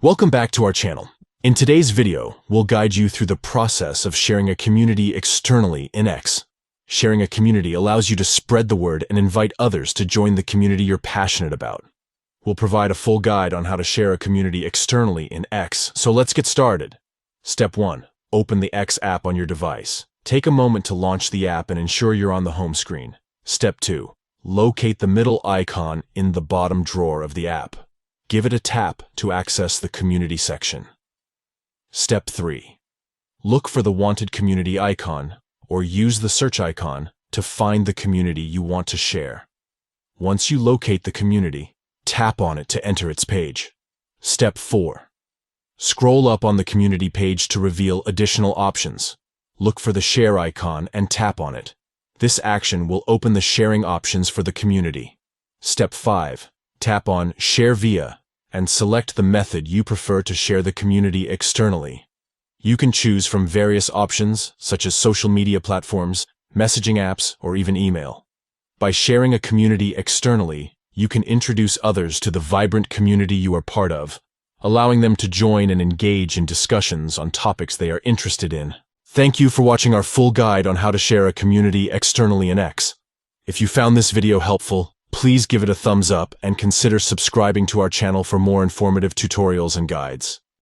Welcome back to our channel. In today's video, we'll guide you through the process of sharing a community externally in X. Sharing a community allows you to spread the word and invite others to join the community you're passionate about. We'll provide a full guide on how to share a community externally in X, so let's get started. Step 1. Open the X app on your device. Take a moment to launch the app and ensure you're on the home screen. Step 2. Locate the middle icon in the bottom drawer of the app. Give it a tap to access the community section. Step 3. Look for the wanted community icon or use the search icon to find the community you want to share. Once you locate the community, tap on it to enter its page. Step 4. Scroll up on the community page to reveal additional options. Look for the share icon and tap on it. This action will open the sharing options for the community. Step 5. Tap on Share Via and select the method you prefer to share the community externally. You can choose from various options such as social media platforms, messaging apps, or even email. By sharing a community externally, you can introduce others to the vibrant community you are part of, allowing them to join and engage in discussions on topics they are interested in. Thank you for watching our full guide on how to share a community externally in X. If you found this video helpful, please give it a thumbs up and consider subscribing to our channel for more informative tutorials and guides.